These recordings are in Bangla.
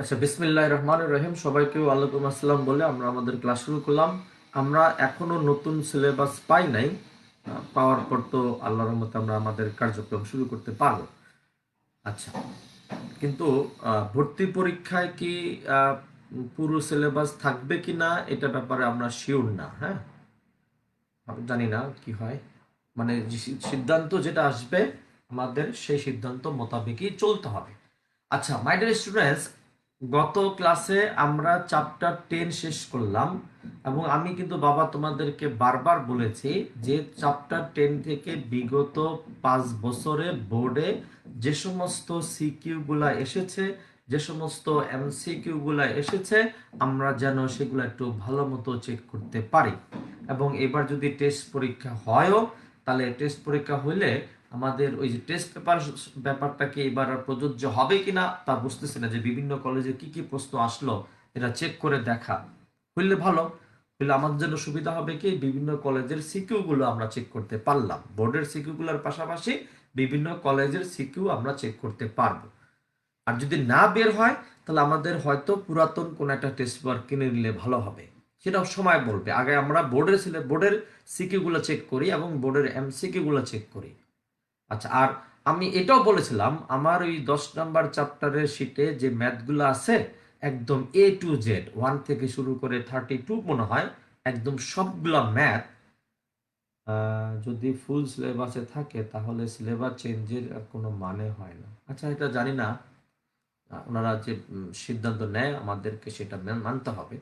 আচ্ছা, বিসমিল্লাহির রহমানির রহিম। সবাইকে ওয়ালাইকুম আসসালাম বলে আমরা আমাদের ক্লাস শুরু করলাম। আমরা এখনো নতুন সিলেবাস পাই নাই। পাওয়ার পর তো আল্লাহর রহমতে আমরা আমাদের কার্যক্রম শুরু করতে পারবো। আচ্ছা, কিন্তু ভর্তি পরীক্ষায় কি আহ, পুরো সিলেবাস থাকবে কি না এটা ব্যাপারে আমরা শিওর না। হ্যাঁ, আমি জানি না কি হয়। মানে যে সিদ্ধান্ত যেটা আসবে আমাদের সেই সিদ্ধান্ত মোতাবেকই চলতে হবে। আচ্ছা মাই ডিয়ার স্টুডেন্টস, গত ক্লাসে আমরা চ্যাপ্টার 10 শেষ করলাম এবং আমি কিন্তু বাবা তোমাদেরকে বারবার বলেছি যে চ্যাপ্টার 10 থেকে বিগত 5 বছরে বোর্ডে যে সমস্ত সিকিউ গুলা এসেছে, যে সমস্ত এমসিকিউ গুলা এসেছে, আমরা যেন সেগুলো একটু ভালো মতো চেক করতে পারি। এবং এবার যদি টেস্ট পরীক্ষা হয়ও, তাহলে টেস্ট পরীক্ষা হইলে আমাদের ওই যে টেস্ট পেপার ব্যাপারটা কি এবার আর প্রযোজ্য হবে কিনা তা বুঝতেছি না। যে বিভিন্ন কলেজে কি কি প্রশ্ন আসলো এটা চেক করে দেখা হইলে ভালো হইলে আমাদের জন্য সুবিধা হবে। কি বিভিন্ন কলেজের সিকিউ গুলো আমরা চেক করতে পারলাম, বোর্ডের সিকিউ গুলোর পাশাপাশি বিভিন্ন কলেজের সিকিউ আমরা চেক করতে পারবো। আর যদি না বের হয় তাহলে আমাদের হয়তো পুরাতন কোন একটা টেস্ট পেপার কিনে নিলে ভালো হবে। সেটা সময় বলবে। আগে আমরা বোর্ডের সিকিউ গুলো চেক করি এবং বোর্ডের এমসিকিউ গুলো চেক করি। আচ্ছা, আর আমি এটাও বলেছিলাম আমার ওই 10 নাম্বার চ্যাপ্টারের শিটে যে ম্যাথগুলো আছে একদম A to Z, 1 থেকে শুরু করে 32 মনে হয়, একদম সবগুলা ম্যাথ যদি ফুল সিলেবাসে থাকে তাহলে সিলেবাস চেঞ্জের আর কোনো মানে হয় না। আচ্ছা, এটা জানি না, ওনারা যে সিদ্ধান্ত নেয় আমাদেরকে সেটা মানতে হবে।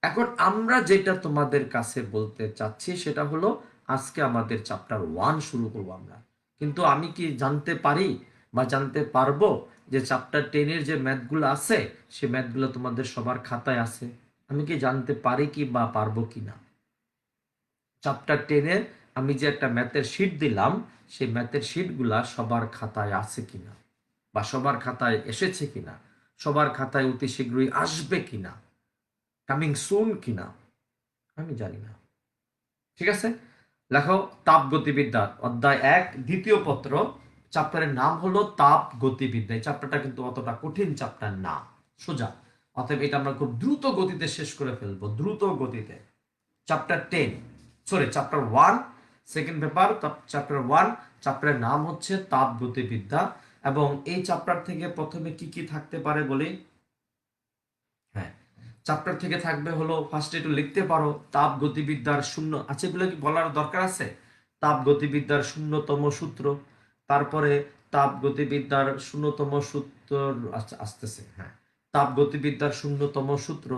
এখন আমরা যেটা তোমাদের কাছে বলতে চাচ্ছি সেটা হলো আজকে আমাদের চ্যাপ্টার 1 শুরু করব আমরা। কিন্তু আমি কি জানতে পারি বা জানতে পারবো যে চ্যাপ্টার 10-এর যে ম্যাথগুলো আছে সে ম্যাথগুলো তোমাদের সবার খাতায় আছে? আমি কি জানতে পারি কি বা পারবো কি না? চ্যাপ্টার 10-এর আমি যে একটা ম্যাথের শিট দিলাম সেই ম্যাথের শিটগুলা সবার খাতায় আছে কিনা, বা সবার খাতায় এসেছে কিনা, সবার খাতায় অতি শীঘ্রই আসবে কিনা, কামিং সুন কিনা, আমি জানি না। ঠিক আছে, লেখো তাপ গতিবিদ্যা অধ্যায় 1 দ্বিতীয় পত্র। চ্যাপ্টারের নাম হলো তাপ গতিবিদ্যা। এই চ্যাপ্টারটা কিন্তু অতটা কঠিন চ্যাপ্টার না, সোজা। অতএব এটা আমরা খুব দ্রুত গতিতে শেষ করে ফেলবো, দ্রুত গতিতে। Chapter 10, sorry chapter 1, second paper chapter 1। চ্যাপ্টারের নাম হচ্ছে তাপ গতিবিদ্যা। এবং এই চ্যাপ্টার থেকে প্রথমে কি কি থাকতে পারে বলি। হ্যাঁ, চ্যাপ্টার থেকে থাকবে হলো ফার্স্টে একটু লিখতে পারো তাপ গতিবিদ্যার শূন্য। আচ্ছা, এগুলো কি বলার দরকার আছে? তাপ গতিবিদ্যার শূন্যতম সূত্র, তারপরে তাপ গতিবিদ্যার শূন্যতম সূত্র। আচ্ছা, আসতেছে। হ্যাঁ, তাপ গতিবিদ্যার শূন্যতম সূত্র।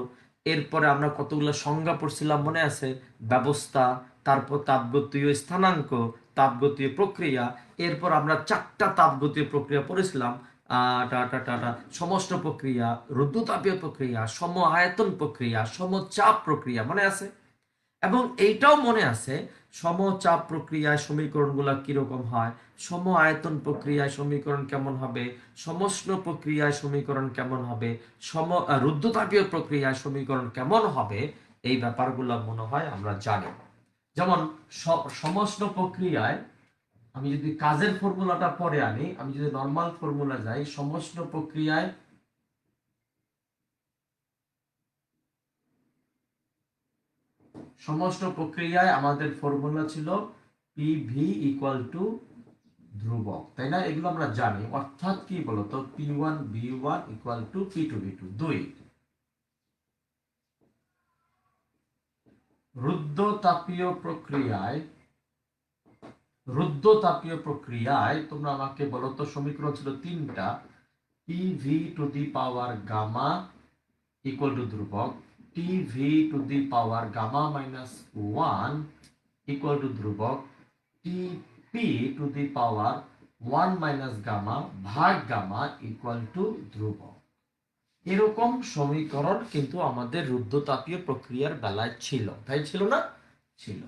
এরপরে আমরা কতগুলো সংজ্ঞা পড়ছিলাম মনে আছে? ব্যবস্থা, তারপর তাপগতীয় স্থানাঙ্ক, তাপগতীয় প্রক্রিয়া। এরপর আমরা 4টা তাপগতীয় প্রক্রিয়া পড়েছিলাম। সমষ্ট প্রক্রিয়া, রুদ্ধতাপীয় প্রক্রিয়া, সম আয়তন প্রক্রিয়া, সমচাপ প্রক্রিয়া, মনে আছে? এবং এইটাও মনে আছে সমচাপ প্রক্রিয়ায় সমীকরণগুলো কিরকম হয়, সম আয়তন প্রক্রিয়ায় সমীকরণ কেমন হবে, সমষ্ণ প্রক্রিয়ায় সমীকরণ কেমন হবে, রুদ্ধতাপীয় প্রক্রিয়ায় সমীকরণ কেমন হবে। এই ব্যাপারগুলো মনে হয় আমরা জানি। যেমন সমষ্ণ প্রক্রিয়ায় আমি যদি কাজের ফর্মুলাটা পরে আনি, আমি যদি নর্মাল ফর্মুলা যাই, সমষ্ণ প্রক্রিয়ায় আমাদের ফর্মুলা ছিল পিভি ইকুয়াল টু ধ্রুবক, তাই না? এগুলো আমরা জানি। অর্থাৎ কি বলতো, P1V1 ইকুয়াল টু P2V2। 2, রুদ্ধতাপীয় প্রক্রিয়ায় তোমরা আমাকে বলো তো, সমীকরণ ছিল 3টা। PV to the power gamma equal to ধ্রুবক, TV to the power gamma minus 1 equal to ধ্রুবক, TP to the power 1 minus gamma ভাগ গামা ইকুয়াল টু ধ্রুবক। এরকম সমীকরণ কিন্তু আমাদের রুদ্ধতাপীয় প্রক্রিয়ার বেলায় ছিল, তাই ছিল না? ছিল।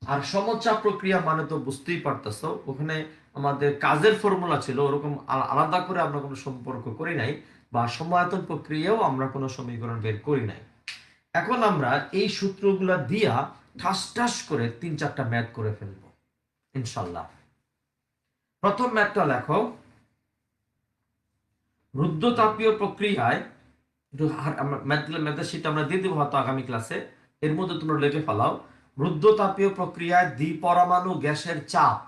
আর সমচাপ প্রক্রিয়া মানে তো বুঝতেই পারতেছো, ওখানে আমাদের কাজের ফর্মুলা ছিল, ওরকম আলাদা করে আমরা কোনো সম্পর্ক করি নাই, বা সমায়তন প্রক্রিয়াও আমরা কোনো সমীকরণ বের করি নাই। এখন আমরা এই সূত্রগুলা দিয়া ঠাস ঠাস করে 3-4টা ম্যাথ করে ফেলবো ইনশাল্লাহ। প্রথম ম্যাথটা লেখো, রুদ্ধতাপীয় প্রক্রিয়ায় একটু ম্যাথের শীট আমরা দিয়ে দেবো হয়তো আগামী ক্লাসে। এর মধ্যে তোমরা লিখে ফেলাও, রুদ্ধতাপীয় প্রক্রিয়ায় দ্বিপরমাণু গ্যাসের চাপ,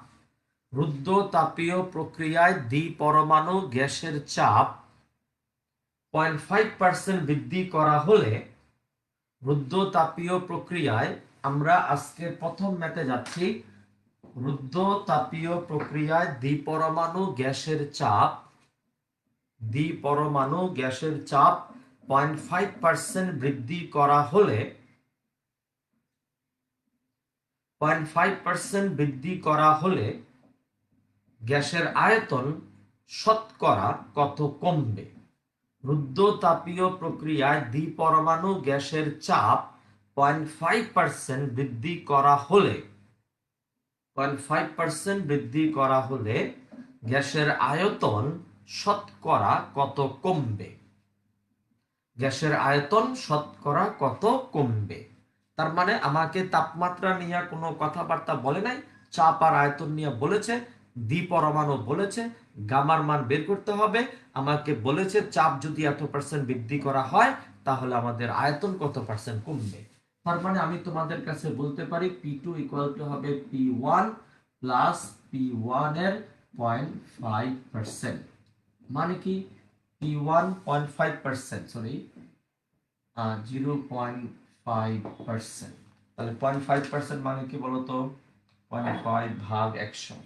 রুদ্ধতাপীয় প্রক্রিয়ায় দ্বিপরমাণু গ্যাসের চাপ 0.5% বৃদ্ধি করা হলে, রুদ্ধতাপীয় প্রক্রিয়ায়, আমরা আজকে প্রথম ম্যাথে যাচ্ছি, রুদ্ধতাপীয় প্রক্রিয়ায় দ্বিপরমাণু গ্যাসের চাপ, দ্বিপরমাণু গ্যাসের চাপ 0.5% বৃদ্ধি করা হলে, 0.5% বৃদ্ধি করা হলে গ্যাসের আয়তন শতকরা কত কমবে? রুদ্ধতাপীয় প্রক্রিয়ায় দ্বিপরমাণু গ্যাসের চাপ 0.5% বৃদ্ধি করা হলে, 0.5% বৃদ্ধি করা হলে গ্যাসের আয়তন শতকরা কত কমবে? গ্যাসের আয়তন শতকরা কত কমবে? তার মানে আমাকে তাপমাত্রা নিয়ে কোনো কথাবার্তা বলে নাই, চাপ আর আয়তন নিয়ে বলেছে, দ্বিপরমাণু বলেছে, গামার মান বের করতে হবে, আমাকে বলেছে চাপ যদি এত পার্সেন্ট বৃদ্ধি করা হয় তাহলে আমাদের আয়তন কত পার্সেন্ট কমবে। তার মানে আমি তোমাদের কাছে বলতে পারি P2 ইকুয়াল টু হবে P1 প্লাস P1 এর 0.5%। মানে কি? P1 0.5%, sorry 0.5%। তাহলে 0.5% মানে কি বলতো? 0.5 ভাগ 100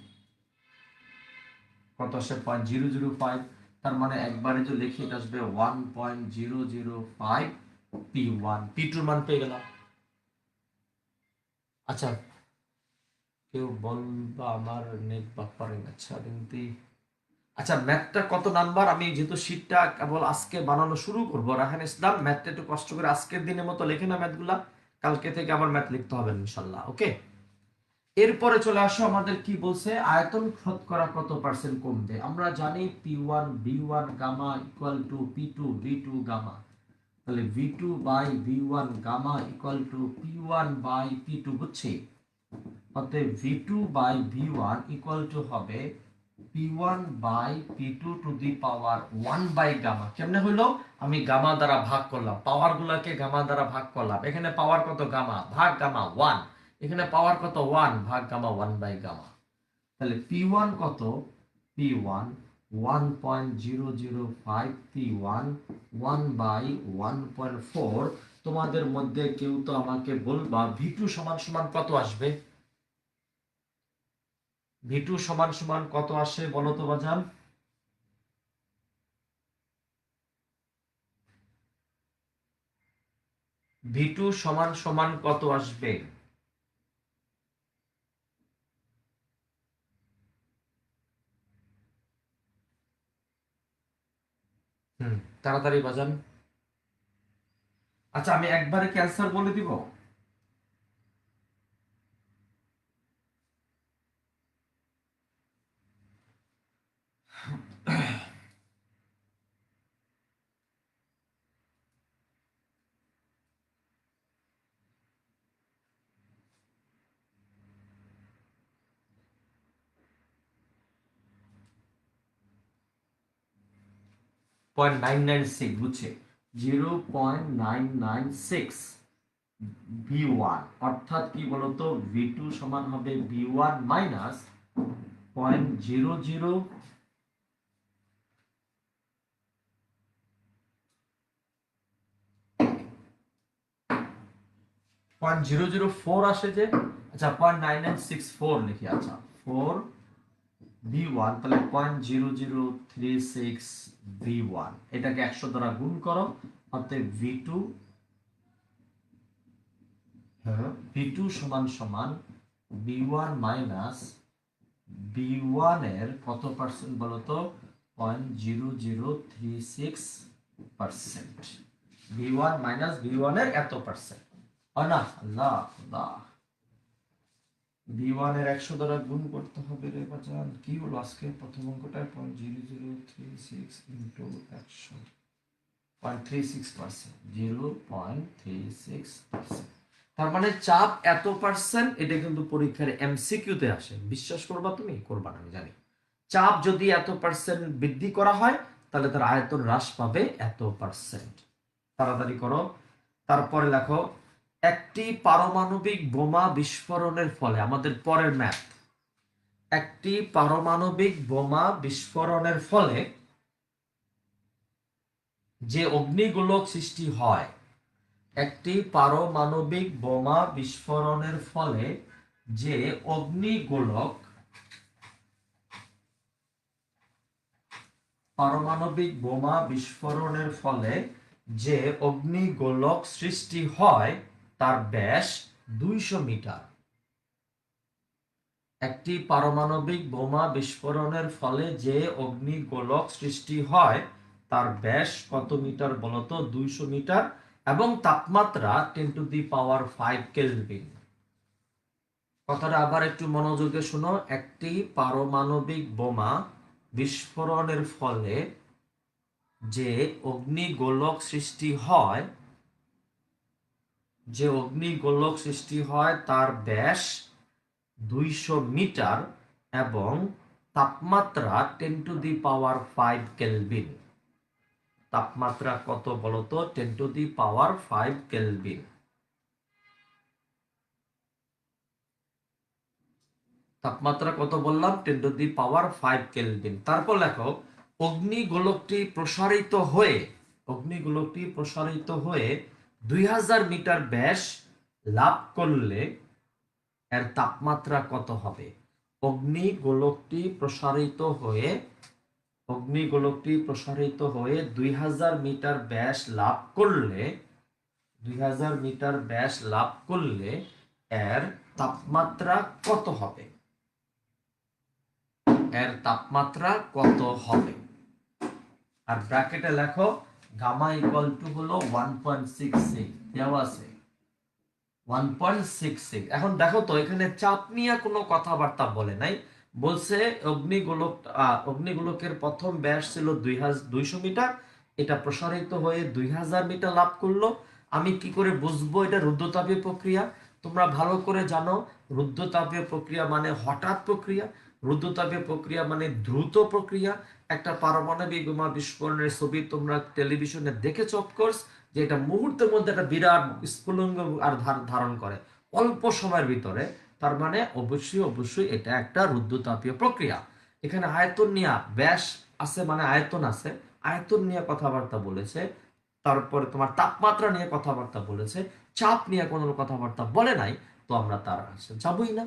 কত আসে? 0.005। তার মানে একবারে যে লিখে এটা আসবে 1.005 P1। P2 মান পেয়ে গেলাম। আচ্ছা, কেউ বলবা আমার নেট বাফারিং। আচ্ছা কিন্তু, আচ্ছা ম্যাথটা কত নাম্বার? আমি যেহেতু শীটটা কেবল আজকে বানানো শুরু করবো, রাহান ইসলাম ম্যাথটা একটু কষ্ট করে আজকের দিনের মতো লিখে না ম্যাথগুলা, কালকে থেকে আবার ম্যাথ লিখতে হবে ইনশাল্লাহ। ওকে, এরপরে চলে আসো, আমাদের কি বলছে? আয়তন শতকরা কত পার্সেন্ট কমবে। আমরা জানি P1 B1 gamma equal two P2 V2 gamma. তাহলে V2 by V1 gamma equal to P1 by P2, বুঝছি? অতএব V2 by V1 equal to হবে P1 by P2 to the power 1 by gamma. কেমনে হইলো? আমি গামা দ্বারা ভাগ করলাম, পাওয়ার গুলাকে গামা দ্বারা ভাগ করলাম। এখানে পাওয়ার কত? গামা ভাগ গামা 1। এখানে পাওয়ার কত? 1 ভাগ গামা 1 বাই গামা। তাহলে P1 কত? P1 1.005 P1 1 by 1.4। তোমাদের মধ্যে কেউ তো আমাকে বলবা V2 সমান সমান কত আসবে? V2 সমান সমান কত আসে বলো তো বাজান? V2 সমান সমান কত আসবে? তাড়াতাড়ি বাজান। আচ্ছা আমি একবারে কি অ্যান্সার বলে দিব? .996, বুঝছে? 0.996 V1, অর্থাৎ কি বলতো? V2 সমান হবে V1 মাইনাস 0.00 0.004 আসে যে। আচ্ছা 0.9964 লিখি। আচ্ছা 4 V1, তাহলে 0.0036 V1, এটাকে 100 দ্বারা গুণ করো, অতএব V2, V2 সমান সমান V1 মাইনাস B1 এর কত পার্সেন্ট বলতো? 0.0036%। V1 মাইনাস B1 এর এত পার্সেন্ট হয় না? আল্লাহ আল্লাহ, V1 এর 100 দ্বারা গুণ করতে হবে রে বাজান। কি হলো আজকে প্রথম অঙ্কটা? 0.0036 ইন্টু 100, 0.36%, 0.36%। তার মানে চাপ এত পার্সেন্ট। এটা কিন্তু পরীক্ষার MCQ তে আসে। বিশ্বাস করবা তুমি? করবা না আমি জানি। চাপ যদি এত পার্সেন্ট বৃদ্ধি করা হয় তাহলে তার আয়তন হ্রাস পাবে এত পার্সেন্ট। তাড়াতাড়ি করো। তারপরে লেখো, একটি পারমাণবিক বোমা বিস্ফোরণের ফলে, আমাদের পরের ম্যাথ, একটি পারমাণবিক বোমা বিস্ফোরণের ফলে যে অগ্নিগোলক সৃষ্টি হয়, একটি পারমাণবিক বোমা বিস্ফোরণের ফলে যে অগ্নিগোলক, পারমাণবিক বোমা বিস্ফোরণের ফলে যে অগ্নিগোলক সৃষ্টি হয় তার ব্যাস 200 মিটার। একটি পারমাণবিক বোমা বিস্ফোরণের ফলে যে অগ্নিগোলক সৃষ্টি হয় তার ব্যাস কত মিটার বলতো? 200 মিটার, এবং তাপমাত্রা 10⁵ কেলভিন। কথাটা আবার একটু মনোযোগে শোনো। একটি পারমাণবিক বোমা বিস্ফোরণের ফলে যে অগ্নিগোলক সৃষ্টি হয়, যে অগ্নিগোলক সৃষ্টি হয় তার ব্যাস 200 মিটার এবং তাপমাত্রা 10⁵ কেলভিন। তাপমাত্রা কত বলতো? 10⁵ কেলভিন। তাপমাত্রা কত বললাম? 10⁵ কেলভিন। তারপর লেখো, অগ্নিগোলকটি প্রসারিত হয়ে, অগ্নিগোলকটি প্রসারিত হয়ে 2000 মিটার ব্যাস লাভ করলে এর তাপমাত্রা কত হবে? অগ্নিগোলকটি প্রসারিত হয়ে, অগ্নিগোলকটি প্রসারিত হয়ে 2000 মিটার ব্যাস লাভ করলে, 2000 মিটার ব্যাস লাভ করলে এর তাপমাত্রা কত হবে? এর তাপমাত্রা কত হবে? আর ব্র্যাকেটে লেখো গামা ইকুয়াল টু হলো 1.66 দেওয়া আছে 1.66। এখন দেখো তো, এখানে চাপ নিয়ে কোনো কথাবার্তা বলে নাই। বলছে অগ্নিগোলকের প্রথম ব্যাস ছিল 200 মিটার, এটা প্রসারিত হয়ে 2000 মিটার লাভ করলো। আমি কি করে বুঝবো এটা রুদ্ধতাপীয় প্রক্রিয়া? তোমরা ভালো করে জানো, রুদ্ধতাপীয় প্রক্রিয়া মানে হঠাৎ প্রক্রিয়া, রুদ্ধতাপীয় প্রক্রিয়া মানে দ্রুত প্রক্রিয়া। একটা পারমাণবিক বোমা বিস্ফোরণের ছবি তোমরা টেলিভিশনে দেখেছো অফকোর্স, যে এটা মুহূর্তের মধ্যে একটা বিরাট স্ফুলিঙ্গ আর ধারণ করে অল্প সময়ের ভিতরে। তার মানে অবশ্যই অবশ্যই এটা একটা রুদ্ধতাপীয় প্রক্রিয়া। এখানে আয়তন নিয়ে, ব্যাস আছে মানে আয়তন আছে, আয়তন নিয়ে কথাবার্তা বলেছে। তারপরে তোমার তাপমাত্রা নিয়ে কথাবার্তা বলেছে, চাপ নিয়ে কোনো কথাবার্তা বলে নাই, তো আমরা তার যাবই না।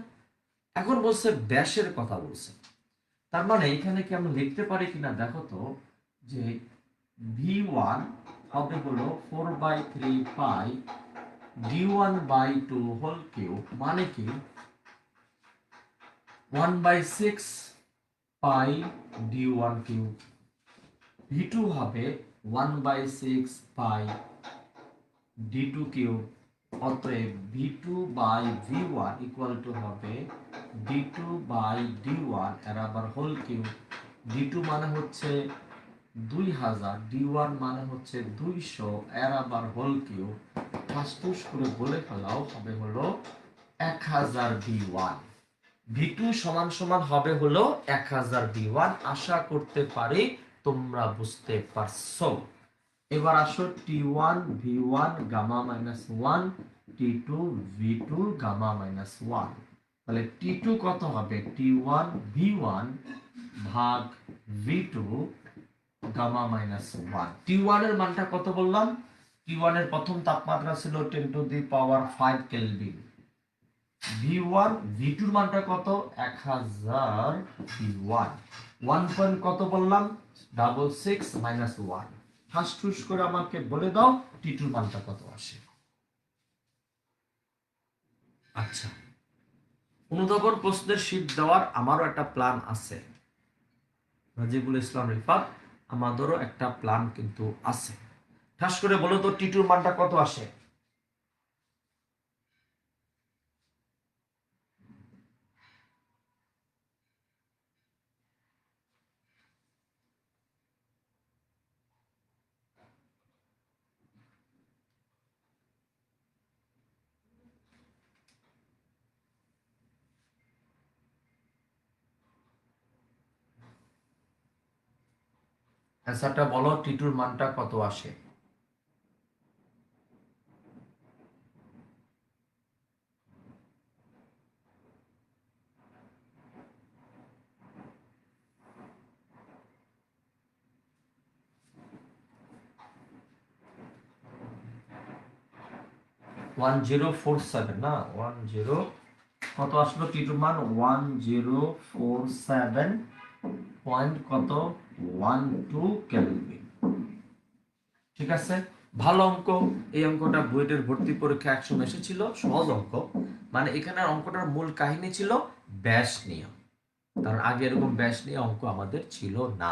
এখন বলছে ব্যাসের কথা বলছে, তার মানে এখানে কি আমরা লিখতে পারি কিনা দেখো তো, যে V1 হবে হলো 4/3 পাই d1/2 হোল কিউব, মানে কি 1/6 পাই d1 কিউব। V2 হবে 1/6 পাই d2 কিউব। অতএব V2/V1 ইকুয়াল টু হবে d2/d1 এর আবার হোল কিউব। d2 মানে হচ্ছে 2000, d1 মানে হচ্ছে 200 এর আবার হোল কিউব। ফাস্টুস করে বলে ফেলাও, হবে হলো 1000 d1। V2 সমান সমান হবে হলো 1000 d1। আশা করতে পারি তোমরা বুঝতে পারছো। এবার আসো T1 V1 gamma minus 1, T2 V2 gamma minus 1। তাহলে T2 কত হবে? T1 V1 ভাগ V2 গামা মাইনাস 1। T1 এর মানটা কত বললাম? T1 এর প্রথম তাপমাত্রা ছিল 10⁵ কেলভিন। V1 V2 এর মানটা কত? 1000 V1। 1 পয়েন্ট কত বললাম? 66 - 1। হাসঠুস করে আমাকে বলে দাও T2 এর মানটা কত আসে। আচ্ছা, অনুধাবন প্রশ্নের শীট দেওয়ার আমারও একটা প্ল্যান আছে, রাজিবুল ইসলাম রিফাত, আমাদেরও একটা প্ল্যান কিন্তু আছে। ঠাস করে বলো তো T2 এর মানটা কত আসে? অ্যান্সারটা বলো, T2 এর মানটা কত আসে? 1047 না 10 কত আসলো টি2 মান 1047 পয়েন্ট কত 12 কেলভিন। ঠিক আছে, ভালো অঙ্ক। এই অঙ্কটা বুয়েটের ভর্তি পরীক্ষা একসময় এসেছিল, সহজ অঙ্ক। মানে এখানে অঙ্কটার মূল কাহিনী ছিল ব্যাস নিয়ে, কারণ আগে এরকম ব্যাস নিয়ে অঙ্ক আমাদের ছিল না।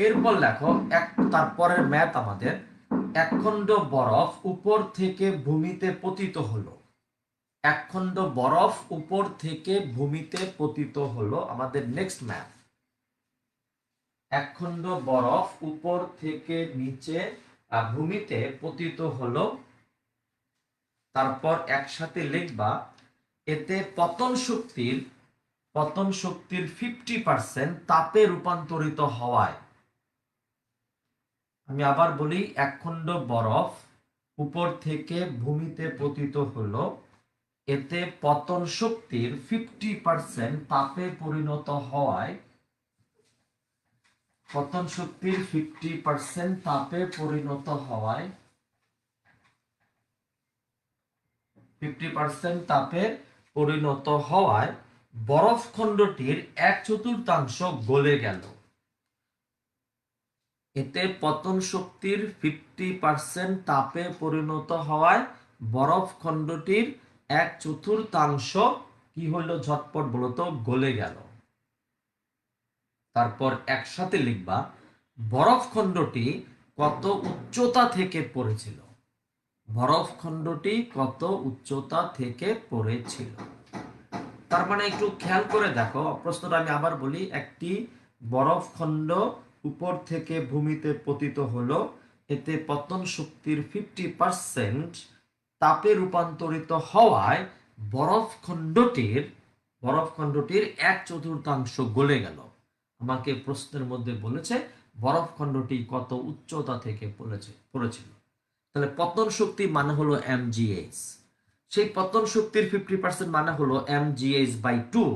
এরপর লেখো তারপরের ম্যাথ আমাদের একখণ্ড বরফ উপর থেকে ভূমিতে পতিত হলো। একখণ্ড বরফ উপর থেকে ভূমিতে পতিত হলো আমাদের নেক্সট ম্যাথ। একখণ্ড বরফ উপর থেকে নিচে ভূমিতে পতিত হলো। তারপর একসাথে লিখবা এতে পতন শক্তির 50% তাপে রূপান্তরিত হওয়ায়। আমি আবার বলি, একখণ্ড বরফ উপর থেকে ভূমিতে পতিত হলো, এতে পতন শক্তির 50% তাপে পরিণত হওয়ায়, পতন শক্তির 50% তাপে পরিণত হওয়ায়, 50% তাপে পরিণত হওয়ায় বরফখণ্ডটির 1/4 গলে গেল। এতে পতন শক্তির 50% তাপে পরিণত হওয়ায় বরফখণ্ডটির 1/4 কি হলো, ঝটপট বলো তো, গলে গেল। তারপর একসাথে লিখবা বরফখণ্ডটি কত উচ্চতা থেকে পড়েছিল। বরফখণ্ডটি কত উচ্চতা থেকে পড়েছিল। তার মানে একটু খেয়াল করে দেখো প্রশ্নটা, আমি আবার বলি, একটি বরফখণ্ড উপর থেকে ভূমিতে পতিত হলো, এতে পতন শক্তির 50% তাপে রূপান্তরিত হওয়ায় বরফখণ্ডটির 1/4 গলে গেল। আমাকে প্রশ্নের মধ্যে বলেছে বরফখণ্ডটি কত উচ্চতা থেকে পড়েছিল। তাহলে পতন শক্তি মানে হলো mgh। সেই পতন শক্তির 50% মানে হলো mgh/2।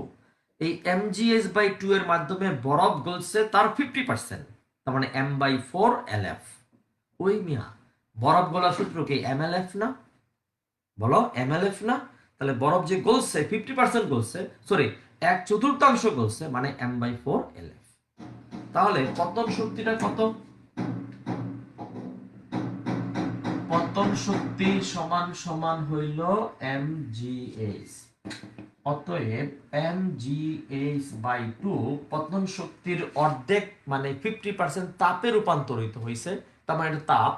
এই mgh/2 এর মাধ্যমে বরফ গলছে তার 50%, তার মানে m/4 lf। ওই মিয়া, বরফ গলার সূত্র কি mlf না? বলো mlf না? তাহলে বরফ যে গলছে 50% গলছে, সরি 1/4 গলছে, মানে m/4 lf। তাহলে পতন শক্তিটা কত? পতন শক্তি সমান সমান হইল mgh। অতএব mgh/2 পতন শক্তির অর্ধেক মানে 50% তাপে রূপান্তরিত হয়েছে, তার মানে এটা তাপ।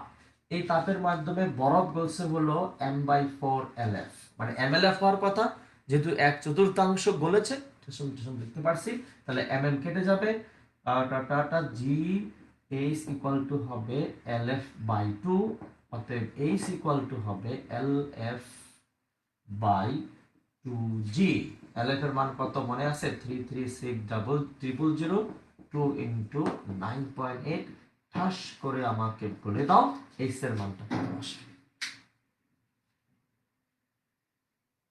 এই তাপের মাধ্যমে বরফ গলছে হলো m/4 lf, মানে mlf হওয়ার কথা, যেহেতু 1/4 গলেছে দেখতে পারছি, তাহলে mm কেটে যাবে, g h ইকুয়াল টু হবে lf/2। অতএব h ইকুয়াল টু হবে lf/2g। lf এর মান কত মনে আছে? 3360000, 2 ইনটু 9.8। ঠাস করে আমাকে বলে দাও h এর মানটা কত আসে।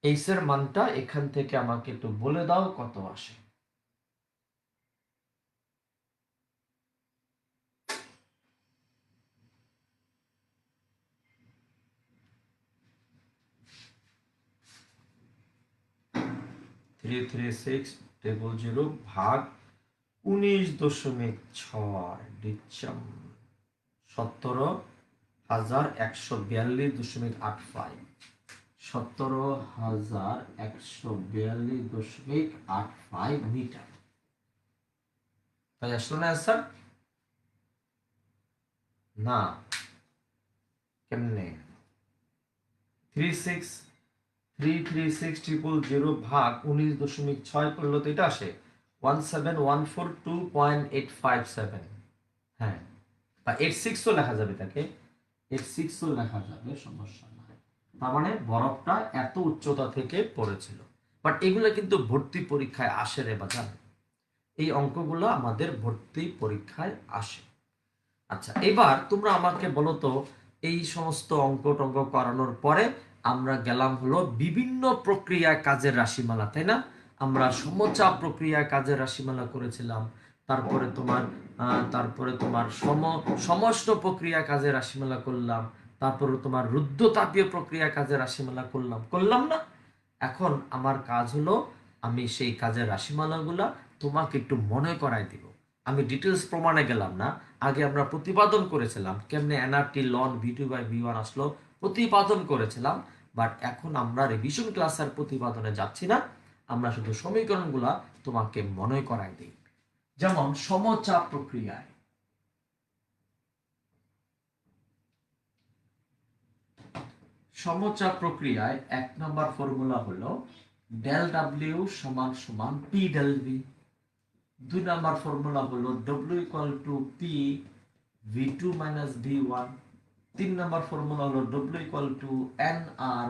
h এর মানটা এখান থেকে আমাকে একটু বলে দাও কত আসে। Three three six double zero ভাগ 19.6 দিচ্ছাম 17,142.85। 17,142.85 মিটার। তাই আসলো না স্যার? না, কেমনে? 3360000 ভাগ 19.6 করলে তো এটা আসে 17142.857। হ্যাঁ, বা 86ও লেখা যাবে, তাকে 86ও লেখা যাবে, সমস্যা নাই। তার মানে বরফটা এত উচ্চতা থেকে পড়েছিল। বাট এগুলো কিন্তু ভর্তি পরীক্ষায় আসে রে বাজান, এই অঙ্কগুলো আমাদের ভর্তি পরীক্ষায় আসে। আচ্ছা, এবার তোমরা আমাকে বলো তো, এই সমস্ত অঙ্ক টঙ্ক করানোর পরে আমরা গেলাম হলো বিভিন্ন প্রক্রিয়ায় কাজের রাশিমালা, তাই না? আমরা সমচাপ প্রক্রিয়ায় কাজের রাশিমালা করেছিলাম, তারপরে তোমার সমষ্ণ প্রক্রিয়া কাজের রাশিমালা করলাম, তারপরে তোমার রুদ্ধতাপীয় প্রক্রিয়া কাজের রাশিমালা করলাম না? এখন আমার কাজ হলো আমি সেই কাজের রাশিমালাগুলা তোমাকে একটু মনে করাই দিব। আমি ডিটেলস প্রমাণে গেলাম না, আগে আমরা প্রতিপাদন করেছিলাম কেমনে এনআরটি লন V2/V1 আসলো, প্রতিপাদন করেছিলাম। বাট এখন আমরা রিভিশন ক্লাসের প্রতিপাদনে যাচ্ছি না, আমরা শুধু সমীকরণগুলা তোমাকে মনে করাই দিই। যেমন সমচাপ প্রক্রিয়ায় সমচাপ প্রক্রিয়ায় 1 নম্বর ফর্মুলা হলো ডেল ডাব্লিউ সমান সমান পি ডেল ভি। 2 নম্বর ফর্মুলা হলো W equal to P V2 minus V1। 3 নম্বর ফর্মুলা হলো W equal to N R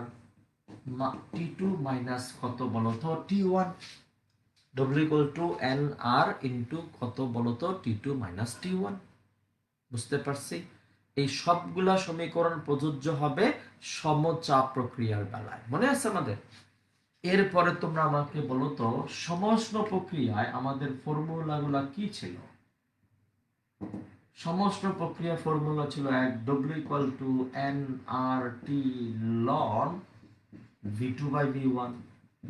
T2 minus কত বলতো T1। W equal to N R into কত বলতো T2 মাইনাস T1। বুঝতে পারছি? এই সবগুলা সমীকরণ প্রযোজ্য হবে সমচাপ প্রক্রিয়ার বেলায়, মনে আছে আমাদের? এরপরে তোমরা আমাকে বলো তো সমষ্ণ প্রক্রিয়ায় আমাদের ফর্মুলাগুলা কি ছিল? সমষ্ণ প্রক্রিয়া ফর্মুলা ছিল এক W equal to N R T লন V2/V1।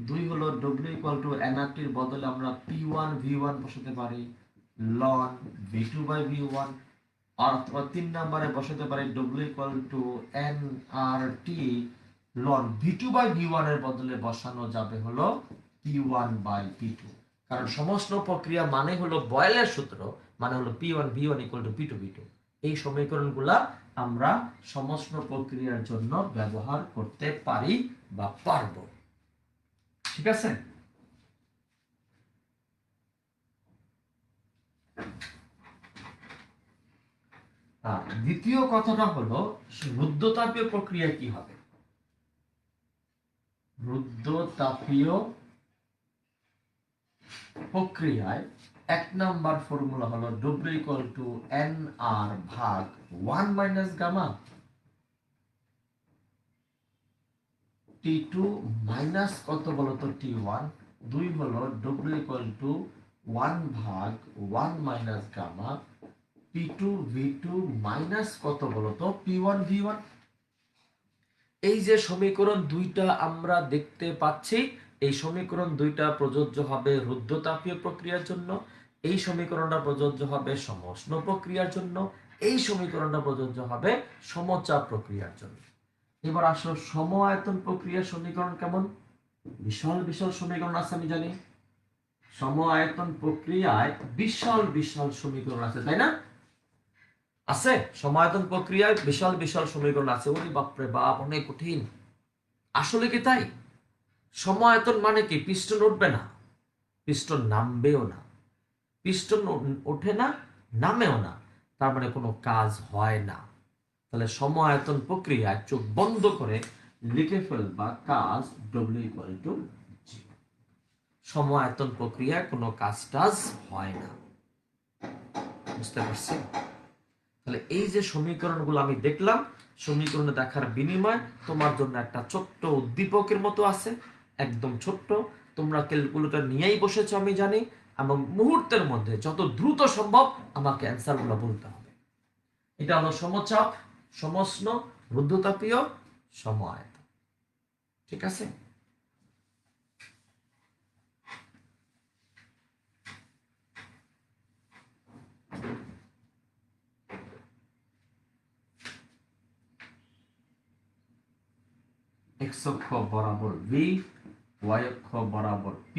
2 হলো W equal to N R টির বদলে আমরা P1/V1 বসাতে পারি লন V2/V1। অথবা 3 নম্বরে বসাতে পারি W equal to N R T লন V2/V1 এর বদলে বসানো যাবে হলো P1/P2। কারণ সমষ্ণ প্রক্রিয়া মানে হলো বয়েলের সূত্র, মানে হলো P1/V1 ইকুয়াল টু P2/V2। এই সমীকরণগুলা আমরা সমষ্ণ প্রক্রিয়ার জন্য ব্যবহার করতে পারি বা পারবো। ঠিক আছে? দ্বিতীয় কথাটা হলো রুদ্ধতাপীয় প্রক্রিয়া কি হবে? রুদ্ধতাপীয় প্রক্রিয়ায় 1 নাম্বার ফর্মুলা হলো W equal to N R ভাগ 1 মাইনাস গামা T2 মাইনাস কত বলতো T1। 2 হলো ডব্লিউ ইকুয়াল টু 1 ভাগ 1 মাইনাস গামা P2/V2 মাইনাস কত বলতো P1/V1। এই যে সমীকরণ দুইটা আমরা দেখতে পাচ্ছি, এই সমীকরণ দুইটা প্রযোজ্য হবে রুদ্ধতাপীয় প্রক্রিয়ার জন্য, এই সমীকরণটা প্রযোজ্য হবে সমষ্ণ প্রক্রিয়ার জন্য, এই সমীকরণটা প্রযোজ্য হবে সমচাপ প্রক্রিয়ার জন্য। এবার আসো সম আয়তন প্রক্রিয়ার সমীকরণ কেমন? বিশাল বিশাল সমীকরণ আছে আমি জানি। সম আয়তন প্রক্রিয়ায় বিশাল বিশাল সমীকরণ আছে, তাই না? আছে, সমায়তন প্রক্রিয়ায় বিশাল বিশাল সমীকরণ আছে। ওরে বাপরে বাপ, অনেক কঠিন। আসলে কি তাই? সমায়তন মানে কি? পিস্টন উঠবে না, পিস্টন নামবেও না, পিস্টন ওঠে না, নামেও না, তার মানে কোনো কাজ হয় না। তাহলে সমায়তন প্রক্রিয়ায় চোখ বন্ধ করে লিখে ফেলবা কাজ ডব্লিউ ইকুয়াল টু জি। সমায়তন প্রক্রিয়ায় কোনো কাজ টাজ হয় না। বুঝতে পারছি? তাহলে এই যে সমীকরণগুলো আমি দেখলাম, সমীকরণে দেখার বিনিময় তোমার জন্য একটা ছোট্ট উদ্দীপকের মতো আছে, একদম ছোট্ট। তোমরা ক্যালকুলেটর নিয়েই বসেছো আমি জানি, এবং মুহূর্তের মধ্যে যত দ্রুত সম্ভব আমাকে অ্যান্সারগুলো বলতে হবে। এটা হলো সমচাপ, সমষ্ণ, রুদ্ধতাপীয়, সম আয়তন। ঠিক আছে? x অক্ষ বরাবর v, y অক্ষ বরাবর p।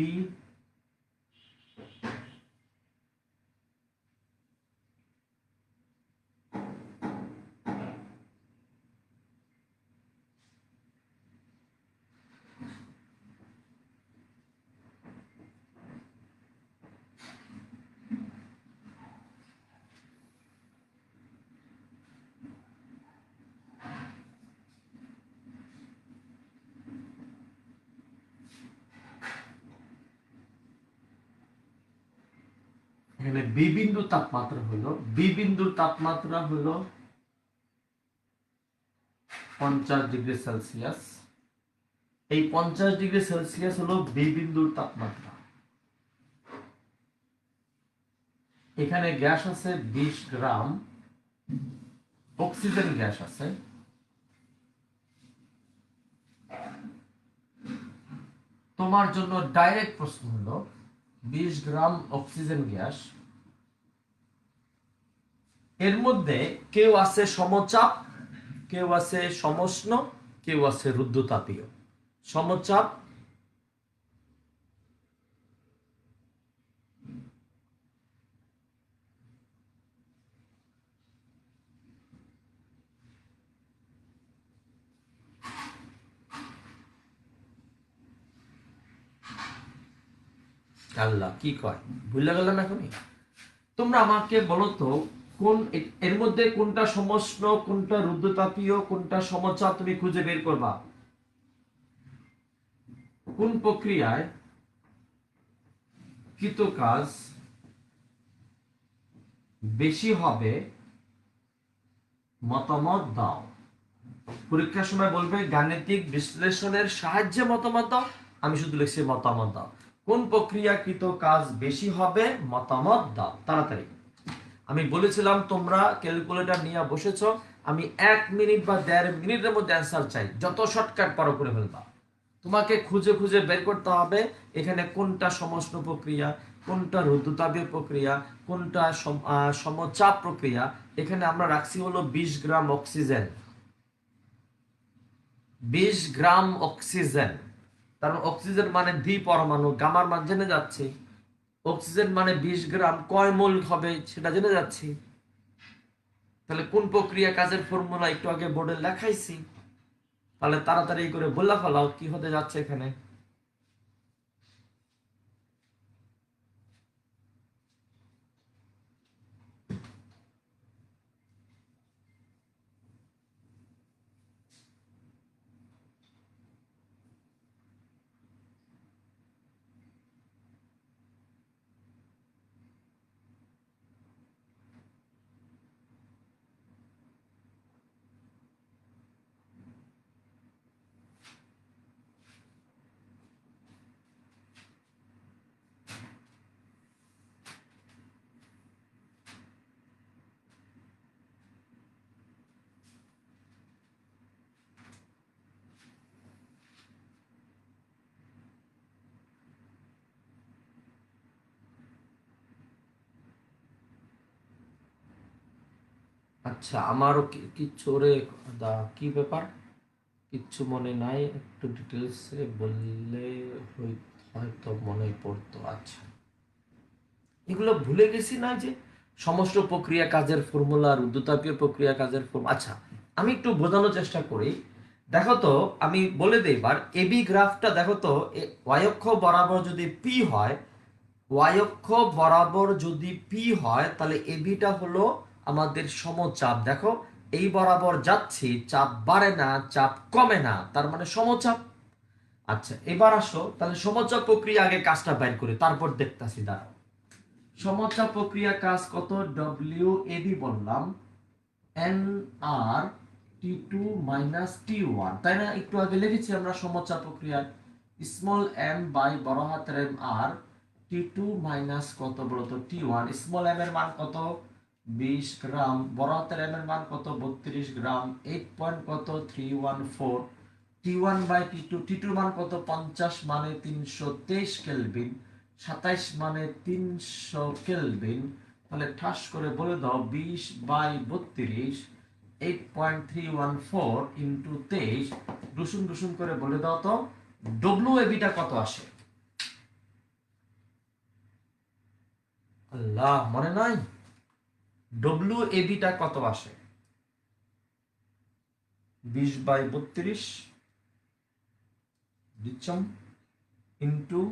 এখানে বি বিন্দুর তাপমাত্রা হলো, বি বিন্দুর তাপমাত্রা হলো 50 ডিগ্রি সেলসিয়াস। এই 50 ডিগ্রি সেলসিয়াস হলো বি বিন্দুর তাপমাত্রা। এখানে গ্যাস আছে 20 গ্রাম, অক্সিজেন গ্যাস আছে তোমার জন্য ডাইরেক্ট প্রশ্ন হলো 20 গ্রাম অক্সিজেন গ্যাস, এর মধ্যে কেউ আছে সমচাপ, কেউ আছে সমষ্ণ, কেউ আছে রুদ্ধতাপীয়। সমচাপ আল্লাহ কি কয় ভুলে গেলাম এখনই। তোমরা আমাকে বলো তো কোন এর মধ্যে কোনটা সমষ্ণ, কোনটা রুদ্ধতাপীয়, কোনটা সমচাপ, তুমি খুঁজে বের করবা। কোন প্রক্রিয়ায় কৃত কাজ বেশি হবে মতামত দাও। পরীক্ষার সময় বলবে গাণিতিক বিশ্লেষণের সাহায্যে মতামত দাও, আমি শুধু লিখছি মতামত দাও। কোন প্রক্রিয়াকৃত কাজ বেশি হবে মতামত দাও, তাড়াতাড়ি। আমি বলেছিলাম তোমরা ক্যালকুলেটর নিয়ে বসেছ, আমি 1 মিনিট বা 1.5 মিনিটের মধ্যে অ্যান্সার চাই, যত শর্টকাট পারো করে ফেলবা। তোমাকে খুঁজে খুঁজে বের করতে হবে এখানে কোনটা সমষ্ণ প্রক্রিয়া, কোনটা রুদ্ধতাপীয় প্রক্রিয়া, কোনটা সমচাপ প্রক্রিয়া। এখানে আমরা রাখছি হলো 20 গ্রাম অক্সিজেন, 20 গ্রাম অক্সিজেন। কারণ অক্সিজেন মানে দ্বিপরমাণু, গামার মান জেনে যাচ্ছে। অক্সিজেন মানে 20 গ্রাম, কয় মোল হবে সেটা জেনে যাচ্ছি। তাহলে কোন প্রক্রিয়া কাজের ফর্মুলা একটু আগে বোর্ডে লেখাইছি, তাহলে তাড়াতাড়ি করে বলে ফেলাও কি হতে যাচ্ছে এখানে। আচ্ছা আমারও কিচ্ছু রে, কি ব্যাপার, কিচ্ছু মনে নাই, একটু ডিটেলসে বললে হয়তো মনে পড়তো। আচ্ছা এগুলো ভুলে গেছি না, যে সমস্ত প্রক্রিয়া কাজের ফর্মুলা, রুদ্ধতাপীয় প্রক্রিয়া কাজের ফর্মুলা। আচ্ছা আমি একটু বোঝানোর চেষ্টা করি। দেখো তো আমি বলে দিই এবার, এবি গ্রাফটা দেখো তো, ওয়াই অক্ষ বরাবর যদি পি হয়, ওয়াই অক্ষ বরাবর যদি পি হয়, তাহলে এবিটা হলো আমাদের সমচাপ। দেখো এই বরাবর যাচ্ছি, চাপ বাড়ে না, চাপ কমে না, তার মানে সমচাপ। আচ্ছা এবার আসো তাহলে সমচাপ প্রক্রিয়া আগে কাজটা বাইর করি, তারপর দেখতাছি। দাঁড়াও, সমচাপ প্রক্রিয়া কাজ কত, ডব্লিউ এবি বললাম, এন আর টি টু মাইনাস টি ওয়ান, তাই না? একটু আগে লিখেছি আমরা সমচাপ প্রক্রিয়া স্মল এম বাই বড় হাতের এম আর টি টু মাইনাস কত বলতো টি ওয়ান। স্মল এম এর মান কত 20 গ্রাম, বড় হাতের এম এর মান কত 32 গ্রাম, 8 পয়েন্ট কত 314। T one by T two, T টুর মান কত 50 মানে 323 কেলভিন, 27 মানে 300 কেলভিন। তাহলে ঠাস করে বলে দাও 20 বাই 32, 8.314 ইন্টু 23, ডুসুম ডুসুম করে বলে দাও তো ডব্লিউ এবিটা কত আসে। আল্লাহ মনে নাই, ডব্লিউ এবিটা কত আসে? 20 বাই 32 দিচ্ছম ইন্টু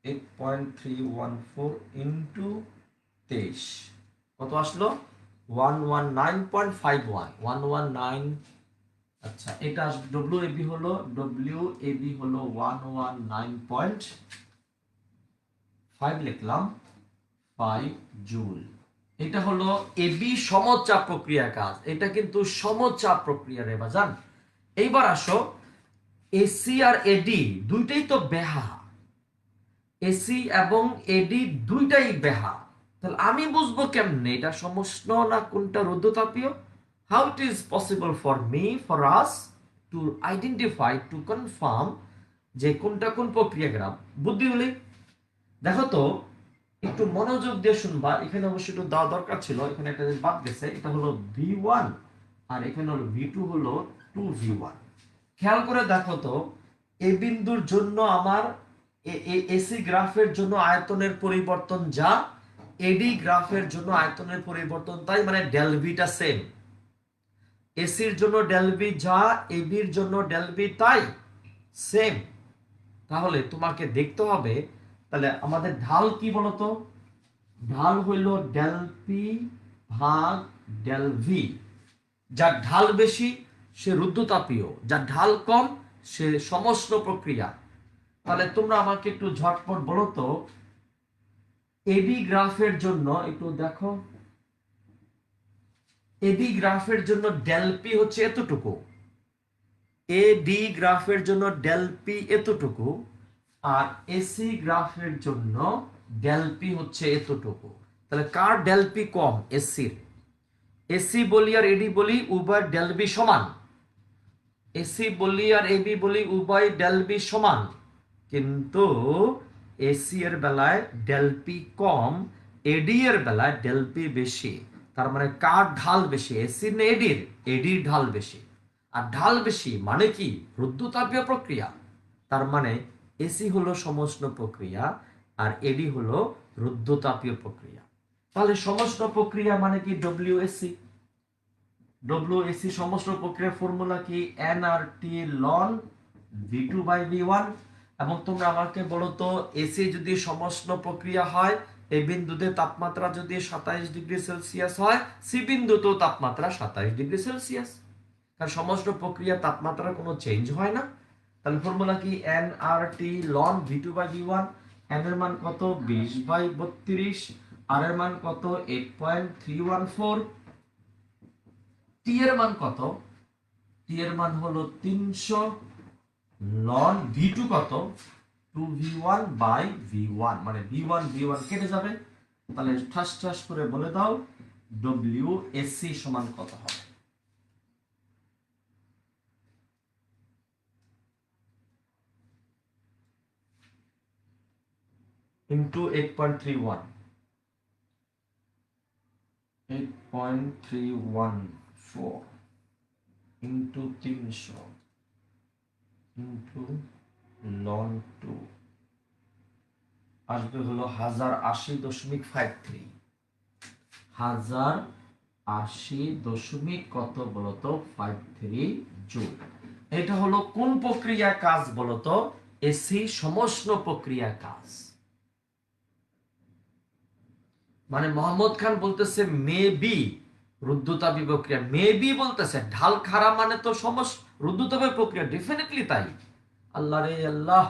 8.314 ইন্টু 23, কত আসলো 119.51, 119। আচ্ছা এটা ডব্লিউ এবি হলো 119.5 লিখলাম 5 জুল। এটা হলো এবি সমচাপ প্রক্রিয়া কাজ, এটা কিন্তু সমচাপ প্রক্রিয়া রে বাজান। এইবার আসো এসি আর এডি দুইটাই তো বেহা, এসি এবং এডি দুইটাই বেহা, তাহলে আমি বুঝবো কেমনে এটা সমষ্ণ না কোনটা রুদ্ধতাপীয়? How it is possible for me, for us to identify, to confirm যে কোনটা কোন প্রক্রিয়া গ্রাফ। বুদ্ধি হলে দেখো তো, একটু মনোযোগ দিয়ে শুনবা। এখানে অবশ্যই একটু দেওয়া দরকার ছিল, এখানে একটা জিনিস বাদ গেছে। এটা হলো V1 আর এখানে হলো V2 হলো 2V1। খেয়াল করে দেখো তো, এ বিন্দুর জন্য আমার এসি গ্রাফের জন্য আয়তনের পরিবর্তন যা, এডি গ্রাফের জন্য আয়তনের পরিবর্তন তাই, মানে ডেল ভিটা সেম। এসির জন্য ডেল ভি যা, এবির জন্য ডেল ভি তাই সেম। তাহলে তোমাকে দেখতে হবে, তাহলে আমাদের ঢাল কি বলতো? ঢাল হইল ডেল পি ভাগ ডেল ভি। যার ঢাল বেশি সে রুদ্ধতাপীয়, যার ঢাল কম সে সমষ্ণ প্রক্রিয়া। তাহলে তোমরা আমাকে একটু ঝটপট বলো তো, এবি গ্রাফের জন্য একটু দেখো, এবি গ্রাফের জন্য ডেল পি হচ্ছে এতটুকু, এডি গ্রাফের জন্য ডেল পি এতটুকু, আর এসি গ্রাফের জন্য ডেল পি হচ্ছে এতটুকু। তাহলে কার ডেল পি কম? এসির। এসি বলি আর এডি বলি উভয় ডেল বি সমান, এসি বলি আর এবি বলি উভয় ডেল বি সমান, কিন্তু এসি এর বেলায় ডেল পি কম, এডি এর বেলায় ডেল পি বেশি। তার মানে কার ঢাল বেশি? এসির না এডির? এডির ঢাল বেশি। আর ঢাল বেশি মানে কি? রুদ্ধতাপীয় প্রক্রিয়া। তার মানে এসি হলো সমষ্ণ প্রক্রিয়া আর এডি হলো রুদ্ধতাপীয় প্রক্রিয়া। তাহলে সমষ্ণ প্রক্রিয়া মানে কি? ডব্লিউএসি। ডব্লিউএসি সমষ্ণ প্রক্রিয়ার ফর্মুলা কি? এনআরটি লন ভি2 বাই ভি1। এবং তোমরা আমাকে বলো তো, এসি যদি সমষ্ণ প্রক্রিয়া হয়, এই বিন্দুতে তাপমাত্রা যদি 27 ডিগ্রি সেলসিয়াস হয়, সি বিন্দুতেও তাপমাত্রা 27 ডিগ্রি সেলসিয়াস। কারণ সমষ্ণ প্রক্রিয়া তাপমাত্রার কোনো চেঞ্জ হয় না। তাহলে ফর্মুলা কি? এনআরটি লন ভি2 বাই ভি1। এন এর মান কত? 20 বাই 32। আর এর মান কত? 8.314। টি এর মান কত? টি এর মান হলো 300 লন ভি2 কত? 2v1 বাই v1, মানে v1 কেটে যাবে। তাহলে ঠাস ঠাস করে বলে দাও, ডব্লিউএসসি সমান কত হবে? ইন্টু 8.31, 8.314 ইন্টু 300 ইন্টু লন 2 আসবে হলো 1080.53। 1080 কত বলতো? 53 জুল। এটা হলো কোন প্রক্রিয়া কাজ বলতো? এসি সমষ্ণ প্রক্রিয়া কাজ। মানে মোহাম্মদ খান বলতেছে মেবি রুদ্ধতাপী প্রক্রিয়া, মেবি বলতেছে। ঢাল খারাপ মানে তো রুদ্ধতাপী প্রক্রিয়া, ডেফিনেটলি তাই। আল্লাহ রে আল্লাহ।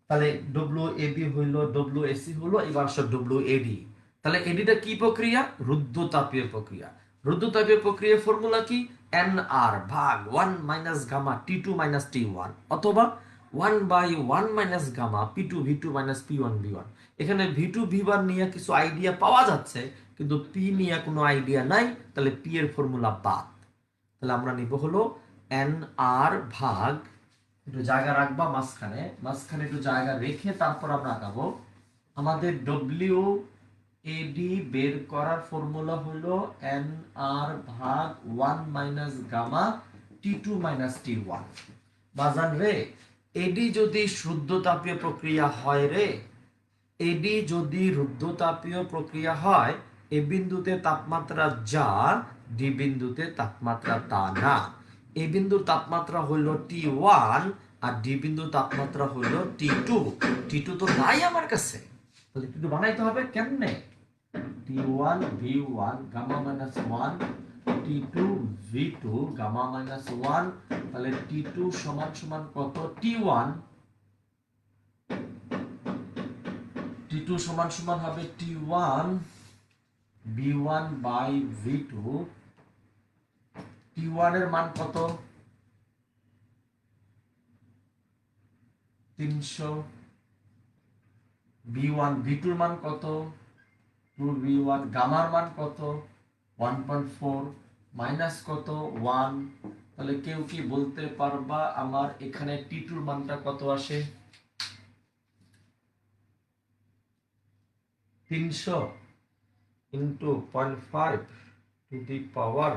তাহলে ডব্লিউ এবি হইল, ডব্লিউ এসি হলো, এবার আসলে ডব্লিউ এডি। তাহলে এডিটা কি প্রক্রিয়া? রুদ্ধতাপীয় প্রক্রিয়া। রুদ্ধতাপীয় প্রক্রিয়ার ফর্মুলা কি? এন আর ভাগ 1 minus gamma T two minus T one, অথবা 1 by 1 minus gamma P two V two minus P one V one. এখানে ভি2 ভি1 নিয়ে কিছু আইডিয়া পাওয়া যাচ্ছে, কিন্তু পি নিয়ে কোনো আইডিয়া নাই। তাহলে পি এর ফর্মুলা বাদ। তাহলে আমরা নিব হলো এন আর ভাগ, একটু জায়গা রাখবা মাঝখানে, মাঝখানে একটু জায়গা রেখে তারপর আমরা আগাবো। আমাদের ডব্লিউ এডি বের করার ফর্মুলা হলো এন আর ভাগ 1 মাইনাস গামা টি2 মাইনাস টি1। বাজান রে, এডি যদি শুদ্ধতাপীয় প্রক্রিয়া হয় রে, এডি যদি রুদ্ধতাপীয় প্রক্রিয়া হয়, এ বিন্দুতে তাপমাত্রা যা, ডি বিন্দুতে তাপমাত্রা তা না। এ বিন্দুর তাপমাত্রা হইল টি1 আর ডি বিন্দুর তাপমাত্রা হইল টি2। টি2 তো নাই আমার কাছে, তাহলে টি2 বানাইতে হবে কেমনে? T one V one gamma minus 1, T two V two gamma minus 1। তাহলে টি2 সমান সমান কত? টি1। টি2 সমান সমান হবে টি1 v1 বাই v2। টি1 এর মান কত? 300। v1 v2 এর মান কত? 2v1। গামার মান কত? 1.4 মাইনাস কত? 1 তাহলে কেউ কি বলতে পারবা আমার এখানে টি2 এর মানটা কত আসে? 300 ইন্টু 0.5 টু দি পাওয়ার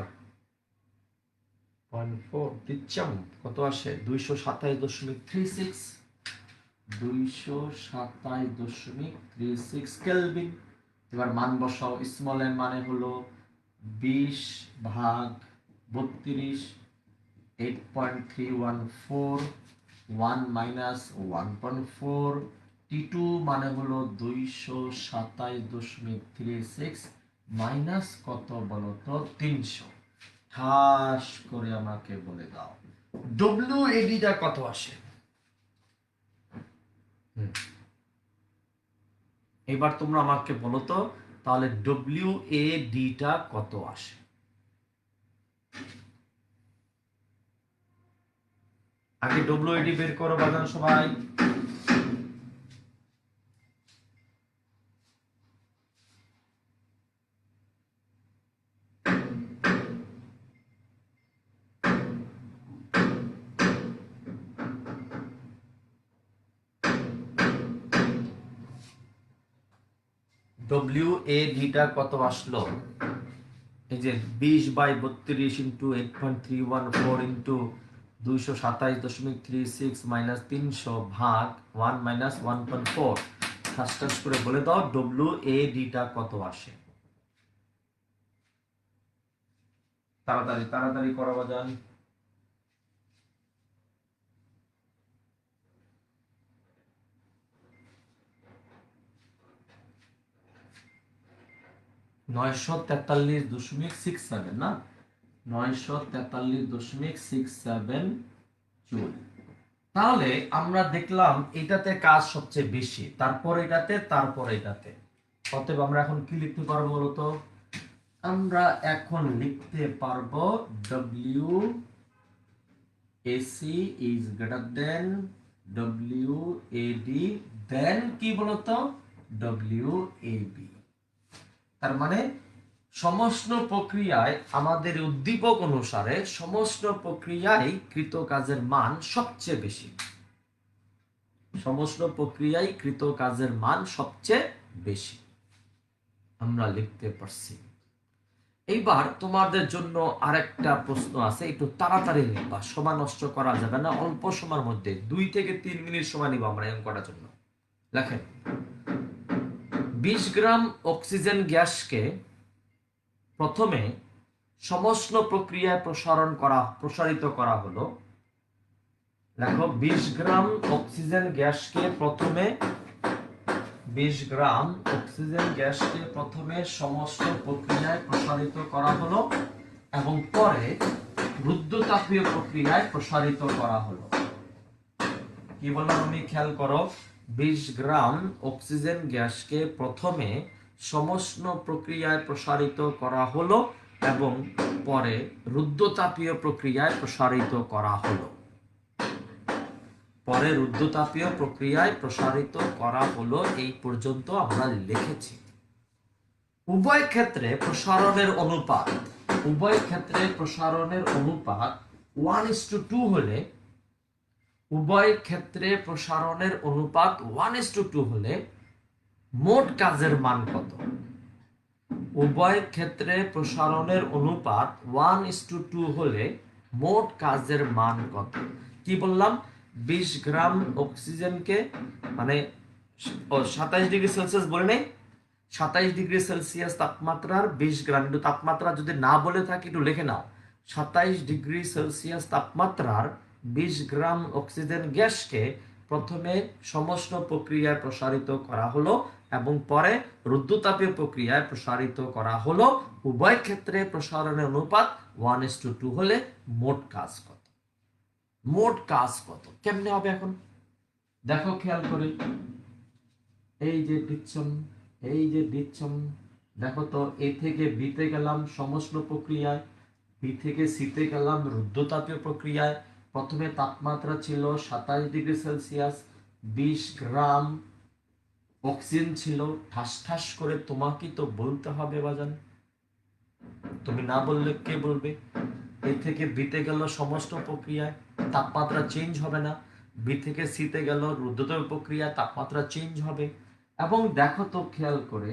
0.4 দিচ্ছাম, কত আসে? 227.36, 227.36 কেলভিন। এবার মান বসাও। স্মল এর মানে হলো 20/32, 8.314, 1 মাইনাস 1.4। টি2 মানে হলো 227.36 মাইনাস কত বলতো? 300। ঠাস করে আমাকে বলে দাও ডব্লিউএডিটা কত আসে? এবার তোমরা আমাকে বলো তো, তাহলে ডব্লিউএডিটা কত আসে? আগে ডব্লিউএডি বের করো বাজান সবাই। ডব্লিউএডিটা কত আসলো? এই যে 20/32 ইন্টু 8.314 ইন্টু 227.36 মাইনাস 300 ভাগ 1 মাইনাস 1.4। ঠাস করে বলে দাও ডব্লিউএডিটা কত আসে? তাড়াতাড়ি তাড়াতাড়ি করো বাজান। 943.67 না? 943.67 জুল। তাহলে আমরা দেখলাম এটাতে কাজ সবচেয়ে বেশি, তারপর এটাতে, তারপর এটাতে। অতএব আমরা এখন কি লিখতে পারবো বলতো? আমরা এখন লিখতে পারবো W AC is greater than W AD then কি বলতো? W AB. তার মানে সমস্ত প্রক্রিয়ায় আমাদের উদ্দীপক অনুসারে সমস্ত প্রক্রিয়ায় কৃত কাজের মান সবচেয়ে বেশি। সমস্ত প্রক্রিয়ায় কৃত কাজের মান সবচেয়ে বেশি আমরা লিখতে পারছি। এইবার তোমাদের জন্য আরেকটা প্রশ্ন আছে, একটু তাড়াতাড়ি লিখবা, সময় নষ্ট করা যাবে না। অল্প সময়ের মধ্যে 2 থেকে 3 মিনিট সময় নিব আমরা এম করার জন্য। লেখেন 20 গ্রাম অক্সিজেন গ্যাসকে প্রথমে সমস্ত প্রক্রিয়ায় প্রসারিত করা হলো। দেখো 20 গ্রাম অক্সিজেন গ্যাসকে প্রথমে 20 গ্রাম অক্সিজেন গ্যাসকে প্রথমে সমস্ত প্রক্রিয়ায় প্রসারিত করা হলো এবং পরে রুদ্ধতাপীয় প্রক্রিয়ায় প্রসারিত করা হলো। কি বললাম আমি? খেয়াল করো, 20 গ্রাম অক্সিজেন গ্যাসকে প্রথমে সমস্ত প্রক্রিয়ায় প্রসারিত করা হলো এবং পরে রুদ্ধতাপীয় প্রক্রিয়ায় প্রসারিত করা হলো। পরে রুদ্ধতাপীয় প্রক্রিয়ায় প্রসারিত করা হলো, এই পর্যন্ত আমরা লিখেছি। উভয় ক্ষেত্রে প্রসারণের অনুপাত 1:2 হলে উভয় ক্ষেত্রে প্রসারণের অনুপাত 1:2 হলে মোট কাজের মান কত? উভয় ক্ষেত্রে প্রসারণের অনুপাত 1:2 হলে মোট কাজের মান কত? কি বললাম? 20 গ্রাম অক্সিজেনকে মানে 27 ডিগ্রি সেলসিয়াস বলে নেই, 27 ডিগ্রি সেলসিয়াস তাপমাত্রার 20 গ্রাম, কিন্তু তাপমাত্রা যদি না বলে থাকি একটু লিখে নাও। 27 ডিগ্রি সেলসিয়াস তাপমাত্রার 20 গ্রাম অক্সিজেন গ্যাসকে প্রথমে সমস্ত প্রক্রিয়ায় প্রসারিত করা হলো এবং পরে রুদ্ধতাপীয় প্রক্রিয়ায় প্রসারিত করা হলো। উভয় ক্ষেত্রে প্রসারণের অনুপাত 1:2 হলে মোট কাজ কত? মোট কাজ কত কেমনে হবে এখন দেখো খেয়াল করে। এই যে দিচ্ছম, দেখো তো, এ থেকে বিতে গেলাম সমস্ত প্রক্রিয়ায়, বি থেকে সিতে গেলাম রুদ্ধতাপীয় প্রক্রিয়ায়। প্রথমে তাপমাত্রা ছিল 27 ডিগ্রি সেলসিয়াস, 20 গ্রাম অক্সিজেন ছিল। ঠাস করে তোমাকে তো বলতে হবে বাজান, তুমি না বললে কে বলবে? এ থেকে বিতে গেল সমস্ত প্রক্রিয়ায়, তাপমাত্রা চেঞ্জ হবে না। বি থেকে সিতে গেল রুদ্ধতর প্রক্রিয়া, তাপমাত্রা চেঞ্জ হবে। এবং দেখো তো খেয়াল করে,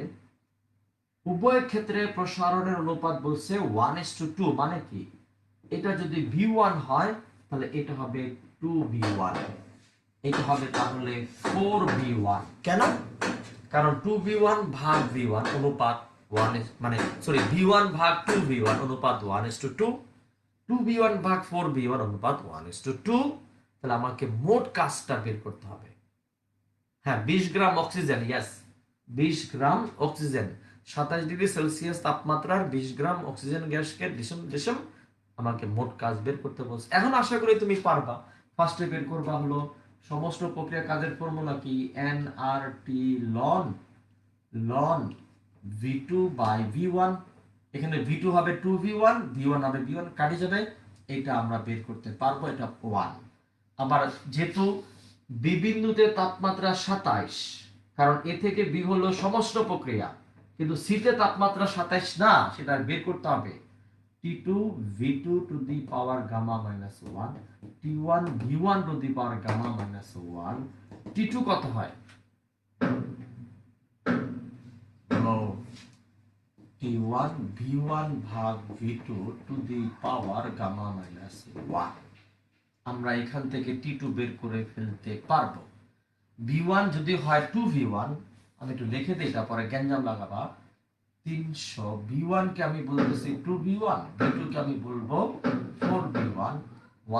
উভয় ক্ষেত্রে প্রসারণের অনুপাত বলছে 1:2। মানে কি, এটা যদি V1 হয় তাহলে এটা হবে 2V1, এটা হবে তাহলে 4V1। কেন? কারণ 2V1 ভাগ V1 অনুপাত 1 মানে সরি V1 ভাগ 2V1 অনুপাত 1:2, 2V1 ভাগ 4V1 অনুপাত 1:2। তাহলে আমাকে মোট কাজটা বের করতে হবে। হ্যাঁ, 20 গ্রাম অক্সিজেন, ইয়েস 20 গ্রাম অক্সিজেন, 27°C তাপমাত্রার 20 গ্রাম অক্সিজেন গ্যাসকে ডিসম আমাকে মোট কাজ বের করতে বলছে। এখন আশা করি তুমি পারবা। ফার্স্টে বের করবা হলো সমস্ত প্রক্রিয়া কাজের ফর্মুলা কি, nRT ln V2 by V1। এখানে V2 হবে 2V1, V1 হবে V1, কাটি যাবে, এটা আমরা বের করতে পারবো, এটা 1। আবার যেহেতু বি বিন্দুতে তাপমাত্রা 27, কারণ এ থেকে বি হলো সমস্ত প্রক্রিয়া, কিন্তু সিতে তাপমাত্রা 27 না, সেটা বের করতে হবে। T2 V2 to the power gamma minus 1, T1 V1 to the power gamma minus 1। T2 কত হয়? T1 V1 ভাগ V2 to the power gamma minus 1। আমরা এখান থেকে T2 বের করে ফেলতে পারবো। V1 যদি হয় 2V1, আমি একটু লিখে দিই, তারপরে গ্যাঞ্জাম লাগাবা। 300 V1 কে আমি বলতেছি 2V1, V2 কে আমি বলবো 4V1,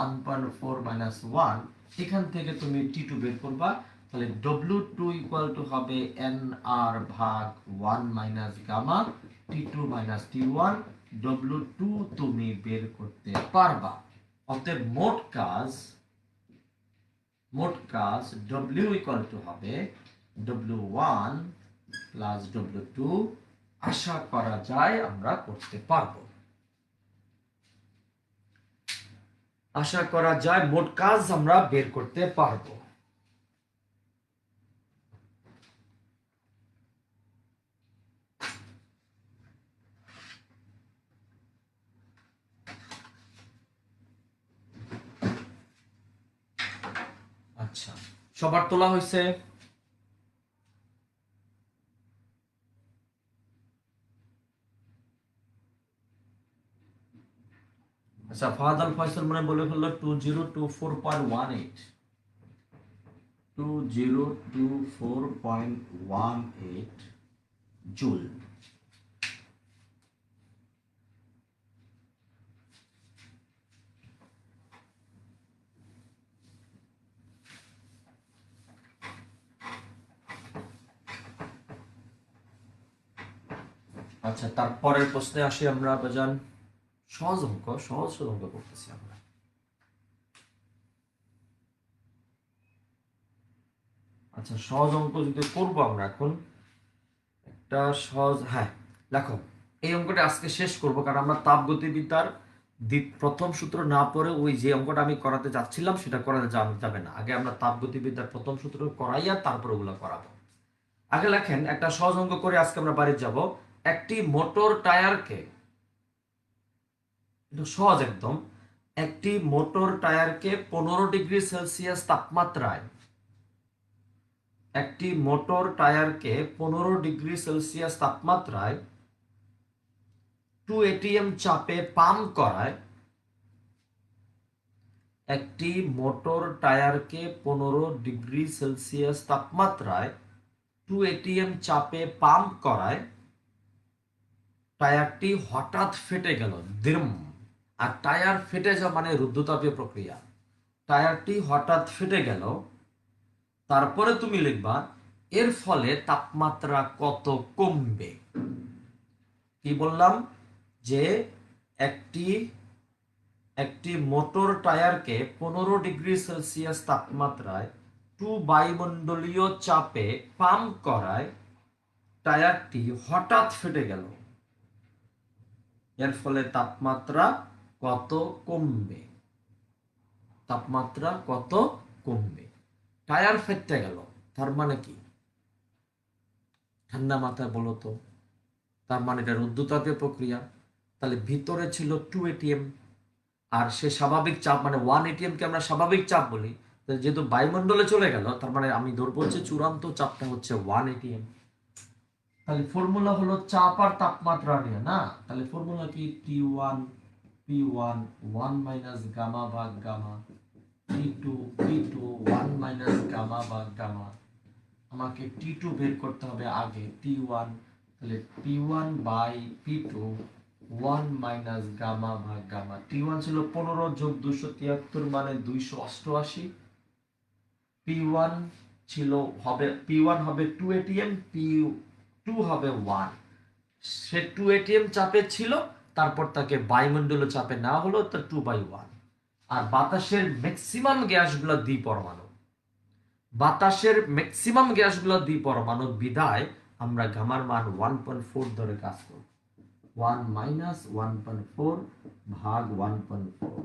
1.4 মাইনাস 1। এখান থেকে তুমি T2 বের করবা, তাহলে W2 ইকুয়াল টু হবে NR ভাগ 1 minus gamma T2 minus T1। W2 তুমি বের করতে পারবা। অতএব মোট কাজ W ইকুয়াল টু হবে W1 প্লাস W2। আশা করা যায় আমরা করতে পারবো। আশা করা যায় মোট কাজ আমরা বের করতে পারবো। আচ্ছা, সবার তোলা হয়েছে? আচ্ছা, ফাহাদ আল ফয়সাল মনে বলে ফেললো 2024.18, 2024.18 জুল। আচ্ছা, তারপরের প্রশ্নে আসি আমরা বাজান। সহজ অঙ্ক করতেছি আমরা। আচ্ছা, সহজ অঙ্ক যদি করবো আমরা এখন, একটা সহজ, হ্যাঁ দেখো, এই অঙ্কটা আজকে শেষ করব, কারণ আমরা তাপগতিবিদ্যার প্রথম সূত্র না পড়ে ওই যে অঙ্কটা আমি করাতে যাচ্ছিলাম সেটা করাতে যাবে না। আগে আমরা তাপগতিবিদ্যার প্রথম সূত্র করাইয়া তারপর ওগুলো করাবো। আগে লেখেন, একটা সহজ অঙ্ক করে আজকে আমরা বাড়ি যাব। একটি মোটর টায়ারকে, এটা সহজ একদম, একটি মোটর টায়ারকে 15°C তাপমাত্রায়, একটি মোটর টায়ারকে 15°C তাপমাত্রায় 2 ATM চাপে পাম্প করায়, একটি মোটর টায়ারকে 15°C তাপমাত্রায় 2 ATM চাপে পাম্প করায়, টায়ারটি হঠাৎ ফেটে গেল, দিরম। আর টায়ার ফেটে যাওয়া মানে রুদ্ধতাপীয় প্রক্রিয়া। টায়ারটি হঠাৎ ফেটে গেল, তারপরে তুমি লিখবা এর ফলে তাপমাত্রা কত কমবে। কি বললাম? যে একটি মোটর টায়ারকে 15°C তাপমাত্রায় 2 বায়ুমণ্ডলীয় চাপে পাম্প করায় টায়ারটি হঠাৎ ফেটে গেল, এর ফলে তাপমাত্রা কত কমবে। তাপমাত্রা কত কমবে। টায়ার ফেটে গেল, তার মানে কি? ঠান্ডা মাথায় বলো তো। তার মানে এটা রুদ্ধতাপীয় প্রক্রিয়া। তাহলে ভিতরে ছিল 2 ATM, আর সে স্বাভাবিক চাপ মানে 1 ATM কে আমরা স্বাভাবিক চাপ বলি, তাহলে যেহেতু বায়ুমণ্ডলে চলে গেল, তার মানে আমি ধরবো যে চূড়ান্ত চাপটা হচ্ছে 1 ATM। তাহলে ফর্মুলা হলো চাপ আর তাপমাত্রা নিয়ে না, তাহলে ফর্মুলা কি T1 1 মাইনাস গামা ভাগ গামা, T2 1 মাইনাস গামা ভাগ গামা। আমাকে T2 বের করতে হবে আগে, T1, তাহলে P1 by P2 1 minus gamma ভাগ গামা। T1 ছিল 15 যোগ 273 মানে 288। P1 ছিল P1 হবে 2 ATM, P2 হবে 1। সে 2 ATM চাপে ছিল, তারপর তাকে বায়ুমণ্ডলীয় চাপে না হলো, তো 2/1। আর বাতাসের ম্যাক্সিমাম গ্যাসগুলো দ্বিপরমাণু, বিধায় আমরা গামার মান 1.4 ধরে কাজ করব। 1 মাইনাস 1.4 ভাগ 1.4।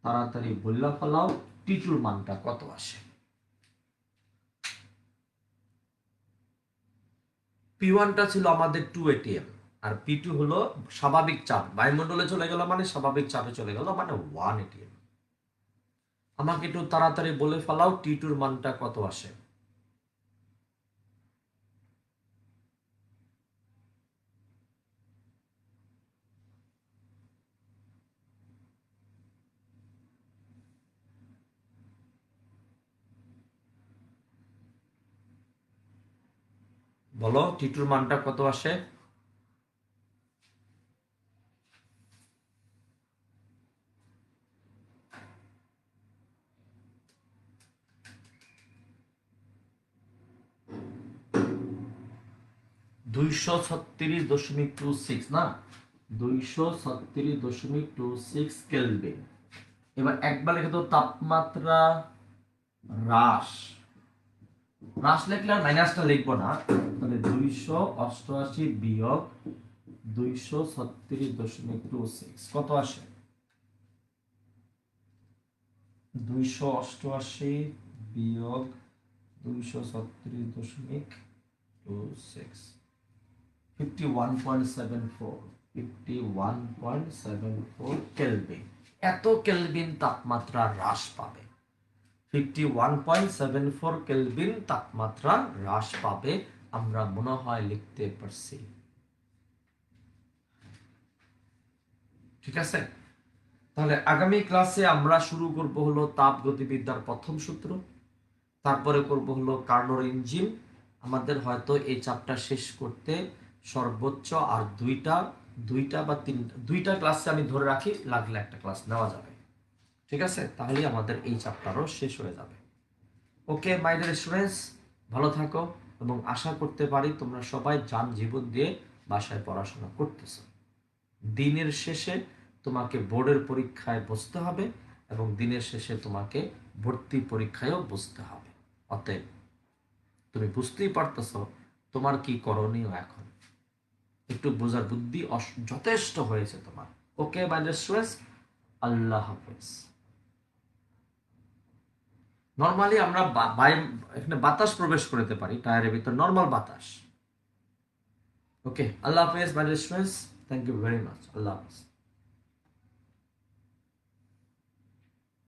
তাড়াতাড়ি বললা ফেলাও টিটুর মানটা কত আসে। P1টা ছিল আমাদের 2 ATM, আর P2 হলো স্বাভাবিক চাপ, বায়ুমণ্ডলে চলে গেল মানে স্বাভাবিক চাপে চলে গেল মানে 1 ATM। আমাকে একটু তাড়াতাড়ি বলে ফেলাও T2 মানটা কত আসে। বলো T2 মানটা কত আসে। 236.26 না, 236.26 কেলভিন। এবার একবার লিখে দাও তাপমাত্রা হ্রাস। হ্রাস লিখলে আর মাইনাসটা লিখবো না, তাহলে 288 বিয়োগ 236.26 কত আসে। 288 বিয়োগ 236.26 51.74 কেলভিন। এত কেলভিন তাপমাত্রা হ্রাস পাবে, 51.74 কেলভিন তাপমাত্রা হ্রাস পাবে। আমরা মনে হয় লিখতে পারছি, ঠিক আছে। তাহলে আগামী ক্লাসে আমরা শুরু করব হলো তাপগতিবিদ্যার প্রথম সূত্র, তারপরে করব হলো কার্নোর ইঞ্জিন। আমাদের হয়তো এই চাপটা শেষ করতে সর্বোচ্চ আর দুইটা ক্লাসে আমি ধরে রাখি, লাগলে একটা ক্লাস নেওয়া যাবে, ঠিক আছে। তাহলে আমাদের এই চাপটারও শেষ হয়ে যাবে। ওকে মাই ডিয়ার স্টুডেন্টস, ভালো থাকো, এবং আশা করতে পারি তোমরা সবাই যান জীবন দিয়ে বাসায় পড়াশোনা করতেছো। দিনের শেষে তোমাকে বোর্ডের পরীক্ষায় বসতে হবে, এবং দিনের শেষে তোমাকে ভর্তি পরীক্ষায়ও বসতে হবে। অতএব তুমি বুঝতেই পারতেছো তোমার কি করণীয়। এখন একটু বোঝার বুদ্ধি যথেষ্ট হয়েছে তোমার। ওকে মাই ডিয়ার স্টুডেন্টস, আল্লাহ হাফেজ। নরমালি আমরা এখানে বাতাস প্রবেশ করতে পারি টায়ারের ভিতর, নরমাল বাতাস। ওকে, আল্লাহ হাফেজ my dear students, thank you very much, আল্লাহ হাফেজ।